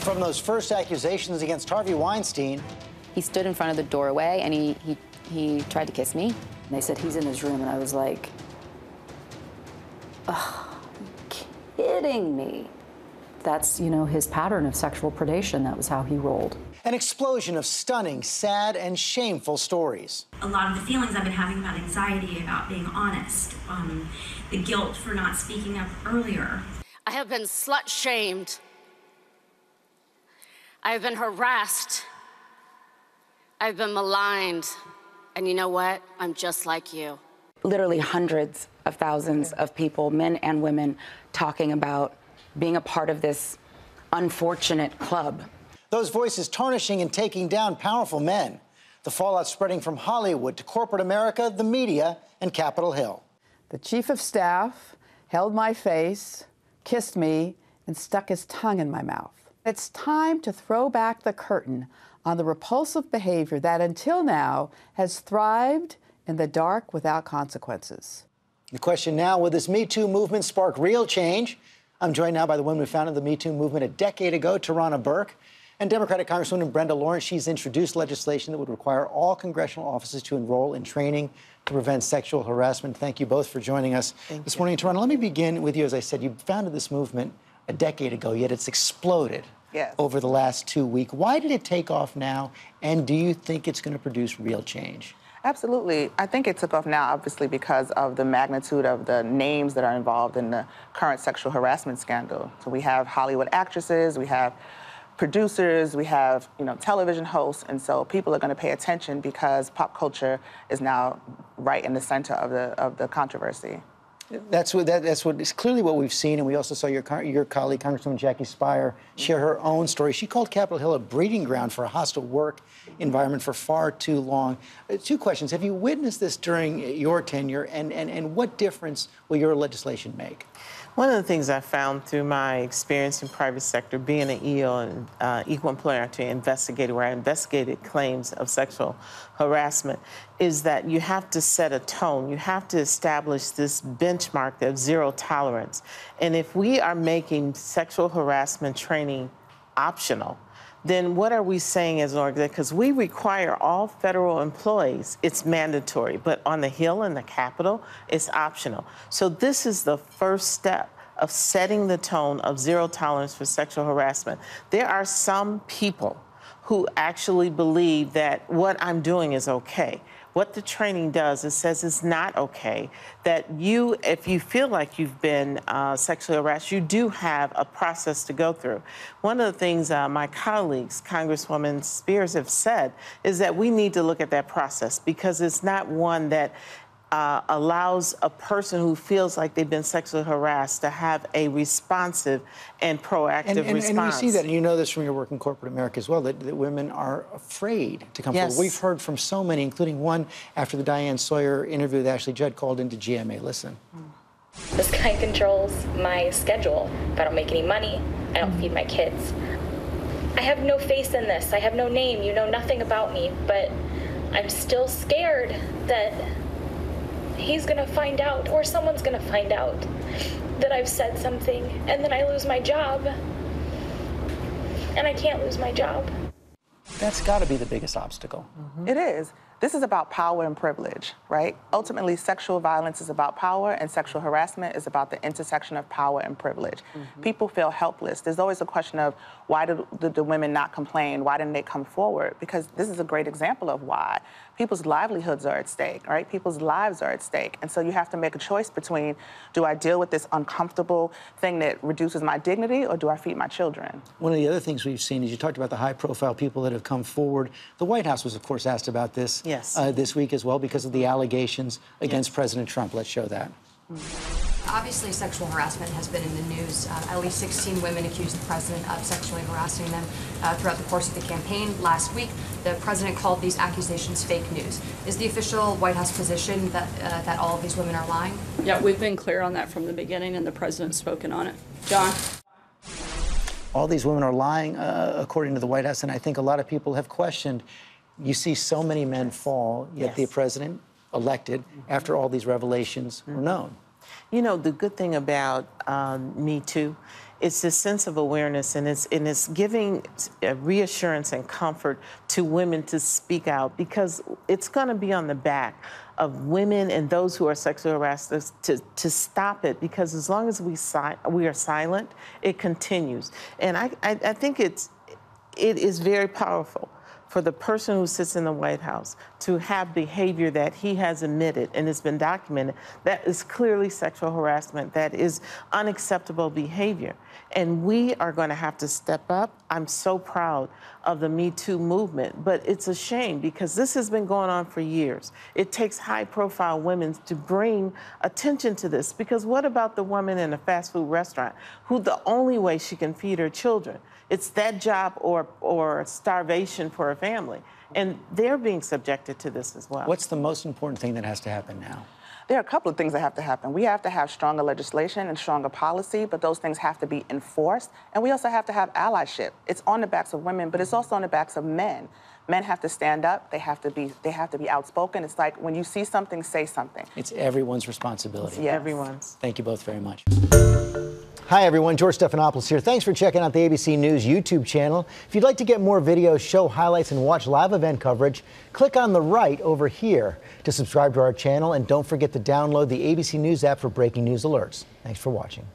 From those first accusations against Harvey Weinstein. He stood in front of the doorway and he tried to kiss me. And they said he's in his room, and I was like, oh, kidding me. That's, you know, his pattern of sexual predation. That was how he rolled. An explosion of stunning, sad, and shameful stories. A lot of the feelings I've been having about anxiety, about being honest, the guilt for not speaking up earlier. I have been slut-shamed. I have been harassed. I've been maligned. And you know what? I'm just like you. Literally hundreds of thousands of people, men and women, talking about being a part of this unfortunate club. Those voices tarnishing and taking down powerful men. The fallout spreading from Hollywood to corporate America, the media, and Capitol Hill. The chief of staff held my face, kissed me, and stuck his tongue in my mouth. It's time to throw back the curtain on the repulsive behavior that until now has thrived in the dark without consequences. The question now, will this Me Too movement spark real change? I'm joined now by the woman who founded the Me Too movement a decade ago, Tarana Burke, and Democratic Congresswoman Brenda Lawrence. She's introduced legislation that would require all congressional offices to enroll in training to prevent sexual harassment. Thank you both for joining us this morning. Tarana, let me begin with you. As I said, you founded this movement a decade ago, yet it's exploded over the last 2 weeks. Why did it take off now, and do you think it's going to produce real change? Absolutely. I think it took off now, obviously, because of the magnitude of the names that are involved in the current sexual harassment scandal. So we have Hollywood actresses, we have producers, we have, you know, television hosts, and so people are going to pay attention because pop culture is now right in the center of the controversy. That's what is clearly what we've seen, and we also saw your colleague, Congresswoman Jackie Speier, share her own story. She called Capitol Hill a breeding ground for a hostile work environment for far too long. Two questions. Have you witnessed this during your tenure, and what difference will your legislation make? One of the things I found through my experience in private sector, being an EO and equal employer opportunity investigator, where I investigated claims of sexual harassment, is that you have to set a tone. You have to establish this benchmark of zero tolerance. And if we are making sexual harassment training optional, then what are we saying as an organization? Because we require all federal employees, it's mandatory, but on the Hill and the Capitol, it's optional. So this is the first step of setting the tone of zero tolerance for sexual harassment. There are some people who actually believe that what I'm doing is okay. What the training does, it says it's not okay, that you, if you feel like you've been sexually harassed, you do have a process to go through. One of the things my colleagues, Congresswoman Spears, have said is that we need to look at that process because it's not one that allows a person who feels like they've been sexually harassed to have a responsive and proactive response. And we see that, and you know this from your work in corporate America as well, that women are afraid to come forward. We've heard from so many, including one after the Diane Sawyer interview that Ashley Judd called into GMA. Listen. This guy controls my schedule. If I don't make any money, I don't feed my kids. I have no face in this. I have no name. You know nothing about me, but I'm still scared that he's gonna find out, or someone's gonna find out that I've said something, and then I lose my job. And I can't lose my job. That's gotta be the biggest obstacle. It is. This is about power and privilege, right? Ultimately, sexual violence is about power, and sexual harassment is about the intersection of power and privilege. People feel helpless. There's always a question of why did the women not complain? Why didn't they come forward? Because this is a great example of why. People's livelihoods are at stake, right? People's lives are at stake. And so you have to make a choice between, do I deal with this uncomfortable thing that reduces my dignity, or do I feed my children? One of the other things we've seen is you talked about the high-profile people that have come forward. The White House was, of course, asked about this this week as well because of the allegations against President Trump. Let's show that. Obviously, sexual harassment has been in the news. At least 16 women accused the president of sexually harassing them throughout the course of the campaign. Last week, the president called these accusations fake news. Is the official White House position that all of these women are lying? Yeah, we've been clear on that from the beginning, and the president's spoken on it. John? All these women are lying, according to the White House, and I think a lot of people have questioned. You see so many men fall, yet the president elected after all these revelations were known. You know, the good thing about Me Too It's this sense of awareness, and it's giving reassurance and comfort to women to speak out, because it's going to be on the back of women and those who are sexually harassed to stop it, because as long as we are silent, it continues. And I think it is very powerful for the person who sits in the White House to have behavior that he has admitted and has been documented that is clearly sexual harassment, that is unacceptable behavior. And we are going to have to step up. I'm so proud of the Me Too movement, but it's a shame because this has been going on for years. It takes high-profile women to bring attention to this, because what about the woman in a fast food restaurant who the only way she can feed her children, it's that job or starvation for her family, and they're being subjected to this as well. What's the most important thing that has to happen now? There are a couple of things that have to happen. We have to have stronger legislation and stronger policy, but those things have to be enforced. And we also have to have allyship. It's on the backs of women, but it's also on the backs of men. Men have to stand up. They have to be outspoken. It's like when you see something, say something. It's everyone's responsibility. Yes. Everyone's. Thank you both very much. Hi, everyone. George Stephanopoulos here. Thanks for checking out the ABC News YouTube channel. If you'd like to get more videos, show highlights, and watch live event coverage, click on the right over here to subscribe to our channel. And don't forget to download the ABC News app for breaking news alerts. Thanks for watching.